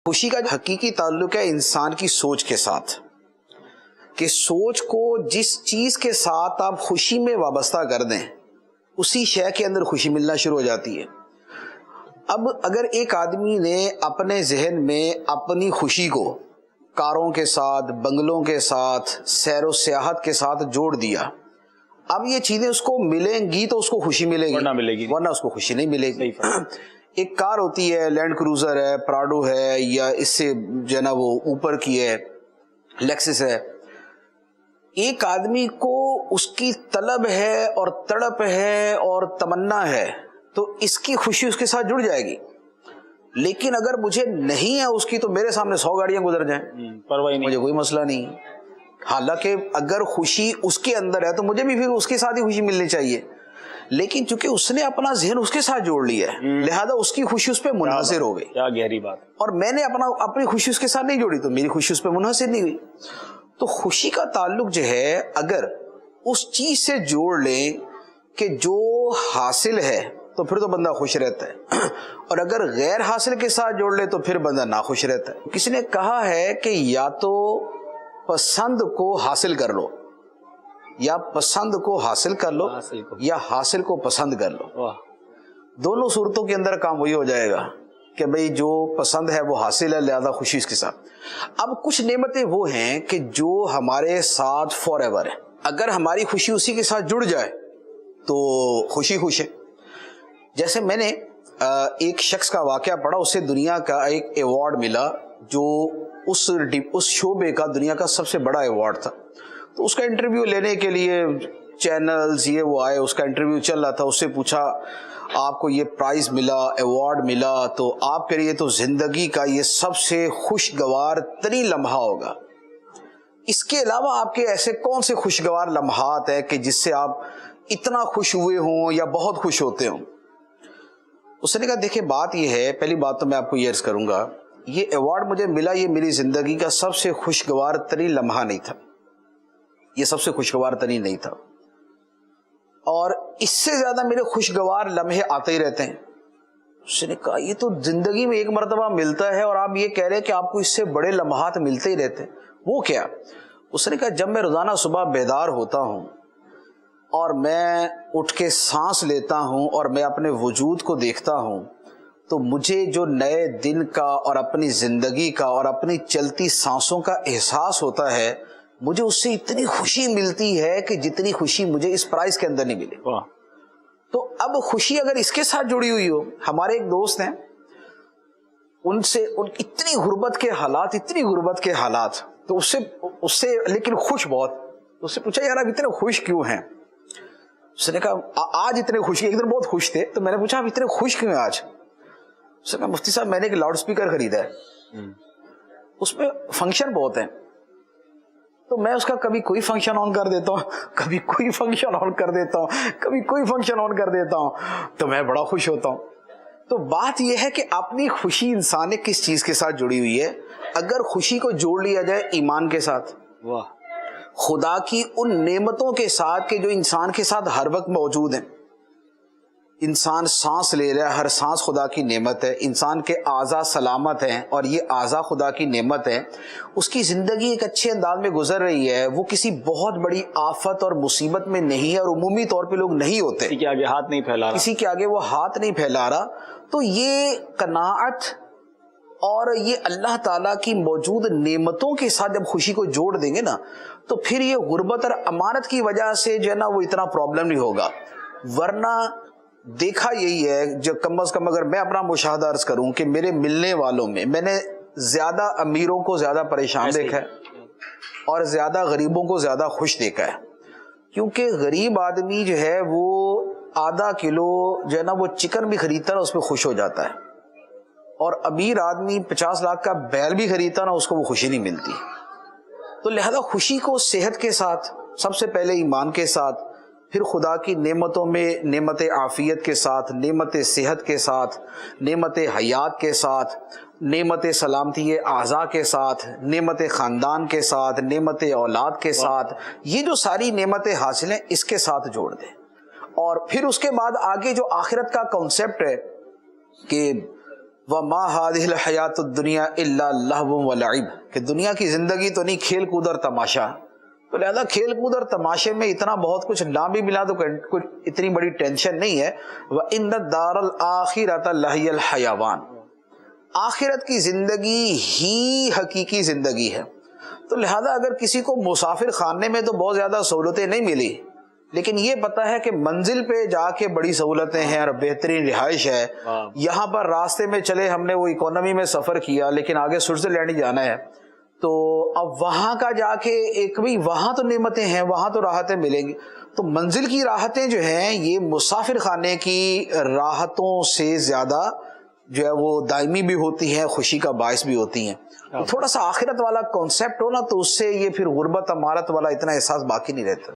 خوشی کا حقیقی تعلق ہے انسان کی سوچ کے ساتھ، کہ سوچ کو جس چیز کے ساتھ آپ خوشی میں وابستہ کر دیں اسی شے کے اندر خوشی ملنا شروع ہو جاتی ہے۔ اب اگر ایک آدمی نے اپنے ذہن میں اپنی خوشی کو کاروں کے ساتھ، بنگلوں کے ساتھ، سیر و سیاحت کے ساتھ جوڑ دیا، اب یہ چیزیں اس کو ملیں گی تو اس کو خوشی ملے گی، ورنہ اس کو خوشی نہیں ملے گی۔ ایک کار ہوتی ہے، لینڈ کروزر ہے، پراڈو ہے، یا اس سے جو ہے نا وہ اوپر کی ہے، لیکسس ہے، ایک آدمی کو اس کی طلب ہے اور تڑپ ہے اور تمنا ہے تو اس کی خوشی اس کے ساتھ جڑ جائے گی۔ لیکن اگر مجھے نہیں ہے اس کی تو میرے سامنے 100 گاڑیاں گزر جائیں، پرواہ نہیں، مجھے کوئی مسئلہ نہیں۔ حالانکہ اگر خوشی اس کے اندر ہے تو مجھے بھی پھر اس کے ساتھ ہی خوشی ملنی چاہیے، لیکن چونکہ اس نے اپنا ذہن اس کے ساتھ جوڑ لیا ہے لہذا اس کی خوشی اس پہ منحصر ہو گئی۔ کیا گہری بات۔ اور میں نے اپنی خوشی اس کے ساتھ نہیں جوڑی تو میری خوشی اس پہ منحصر نہیں ہوئی۔ تو خوشی کا تعلق جو ہے اگر اس چیز سے جوڑ لیں کہ جو حاصل ہے تو پھر تو بندہ خوش رہتا ہے، اور اگر غیر حاصل کے ساتھ جوڑ لے تو پھر بندہ ناخوش رہتا ہے۔ کسی نے کہا ہے کہ یا تو پسند کو حاصل کر لو، یا پسند کو حاصل کر لو، یا حاصل کو پسند کر لو۔ دونوں صورتوں کے اندر کام وہی ہو جائے گا کہ بھئی جو پسند ہے وہ حاصل ہے لہذا خوشی اس کے ساتھ۔ اب کچھ نعمتیں وہ ہیں کہ جو ہمارے ساتھ فار ایور ہیں، اگر ہماری خوشی اسی کے ساتھ جڑ جائے تو خوشی خوش ہے۔ جیسے میں نے ایک شخص کا واقعہ پڑھا، اسے دنیا کا ایک ایوارڈ ملا جو اس شعبے کا دنیا کا سب سے بڑا ایوارڈ تھا۔ تو اس کا انٹرویو لینے کے لیے چینلز یہ وہ آئے، اس کا انٹرویو چل رہا تھا، اس سے پوچھا آپ کو یہ پرائز ملا، ایوارڈ ملا، تو آپ کے لیے تو زندگی کا یہ سب سے خوشگوار ترین لمحہ ہوگا، اس کے علاوہ آپ کے ایسے کون سے خوشگوار لمحات ہیں کہ جس سے آپ اتنا خوش ہوئے ہوں یا بہت خوش ہوتے ہوں؟ اس نے کہا دیکھیں بات یہ ہے، پہلی بات تو میں آپ کو یہ عرض کروں گا، یہ ایوارڈ مجھے ملا، یہ میری زندگی کا سب سے خوشگوار ترین لمحہ نہیں تھا، یہ سب سے خوشگوار ترین نہیں تھا، اور اس سے زیادہ میرے خوشگوار لمحے آتے ہی رہتے ہیں۔ اس نے کہا یہ تو زندگی میں ایک مرتبہ ملتا ہے اور آپ یہ کہہ رہے ہیں کہ آپ کو اس سے بڑے لمحات ملتے ہی رہتے ہیں، وہ کیا؟ اس نے کہا جب میں روزانہ صبح بیدار ہوتا ہوں اور میں اٹھ کے سانس لیتا ہوں اور میں اپنے وجود کو دیکھتا ہوں تو مجھے جو نئے دن کا اور اپنی زندگی کا اور اپنی چلتی سانسوں کا احساس ہوتا ہے، مجھے اس سے اتنی خوشی ملتی ہے کہ جتنی خوشی مجھے اس پرائز کے اندر نہیں ملی۔ تو اب خوشی اگر اس کے ساتھ جڑی ہوئی ہو، ہمارے ایک دوست ہیں، ان اتنی غربت کے حالات تو اس سے لیکن خوش بہت، اس سے پوچھا یار آپ اتنے خوش کیوں ہیں؟ اس نے کہا آج اتنے خوش، ایک دن بہت خوش تھے تو میں نے پوچھا آپ اتنے خوش کیوں ہیں آج؟ اس نے کہا مفتی صاحب میں نے ایک لاؤڈ اسپیکر خریدا ہے، اس میں فنکشن بہت ہیں، تو میں اس کا کبھی کوئی فنکشن آن کر دیتا ہوں، کبھی کوئی فنکشن آن کر دیتا ہوں، کبھی کوئی فنکشن آن کر دیتا ہوں، تو میں بڑا خوش ہوتا ہوں۔ تو بات یہ ہے کہ اپنی خوشی انسان نے کس چیز کے ساتھ جڑی ہوئی ہے؟ اگر خوشی کو جوڑ لیا جائے ایمان کے ساتھ، خدا کی ان نعمتوں کے ساتھ کہ جو انسان کے ساتھ ہر وقت موجود ہیں، انسان سانس لے رہا ہے، ہر سانس خدا کی نعمت ہے، انسان کے اعضاء سلامت ہیں اور یہ اعضاء خدا کی نعمت ہے، اس کی زندگی ایک اچھے انداز میں گزر رہی ہے، وہ کسی بہت بڑی آفت اور مصیبت میں نہیں ہے، اور عمومی طور پہ لوگ نہیں ہوتے، کسی کے آگے ہاتھ نہیں پھیلا رہا، کسی کے آگے وہ ہاتھ نہیں پھیلا رہا۔ تو یہ قناعت اور یہ اللہ تعالیٰ کی موجود نعمتوں کے ساتھ جب خوشی کو جوڑ دیں گے نا تو پھر یہ غربت اور امانت کی وجہ سے جو ہے نا وہ اتنا پرابلم نہیں ہوگا۔ ورنہ دیکھا یہی ہے، جو کم از کم اگر میں اپنا مشاہدہ عرض کروں کہ میرے ملنے والوں میں نے زیادہ امیروں کو زیادہ پریشان دیکھا ہے اور زیادہ غریبوں کو زیادہ خوش دیکھا ہے، کیونکہ غریب آدمی جو ہے وہ آدھا کلو جو ہے نا وہ چکن بھی خریدتا ہے اس پہ خوش ہو جاتا ہے، اور امیر آدمی 50 لاکھ کا بیل بھی خریدتا نا اس کو وہ خوشی نہیں ملتی۔ تو لہذا خوشی کو صحت کے ساتھ، سب سے پہلے ایمان کے ساتھ، پھر خدا کی نعمتوں میں نعمت عافیت کے ساتھ، نعمت صحت کے ساتھ، نعمت حیات کے ساتھ، نعمت سلامتی اعضاء کے ساتھ، نعمت خاندان کے ساتھ، نعمت اولاد کے ساتھ، یہ جو ساری نعمتیں حاصل ہیں اس کے ساتھ جوڑ دیں۔ اور پھر اس کے بعد آگے جو آخرت کا کانسیپٹ ہے کہ وَمَا هَذِهِ الْحَيَاةُ الدُّنْيَا إِلَّا لَهْوٌ وَلَعِبٌ کہ دنیا کی زندگی تو نہیں کھیل کود اور تماشا. تو لہذا کھیل کود اور تماشے میں اتنا بہت کچھ نہ بھی ملا تو کوئی اتنی بڑی ٹینشن نہیں ہے. وَإِنَّ الدَّارَ الْآخِرَةَ لَهِيَ الْحَيَوَانُ آخرت کی زندگی ہی حقیقی زندگی ہے. تو لہذا اگر کسی کو مسافر خانے میں تو بہت زیادہ سہولتیں نہیں ملی، لیکن یہ پتا ہے کہ منزل پہ جا کے بڑی سہولتیں ہیں اور بہترین رہائش ہے. یہاں پر راستے میں چلے ہم نے وہ اکانومی میں سفر کیا لیکن آگے سوئٹزرلینڈ ہی جانا ہے، تو اب وہاں کا جا کے ایک بھی وہاں تو نعمتیں ہیں، وہاں تو راحتیں ملیں گی. تو منزل کی راحتیں جو ہیں یہ مسافر خانے کی راحتوں سے زیادہ جو ہے وہ دائمی بھی ہوتی ہیں، خوشی کا باعث بھی ہوتی ہیں. تھوڑا سا آخرت والا کانسیپٹ ہو نا تو اس سے یہ پھر غربت امارت والا اتنا احساس باقی نہیں رہتا.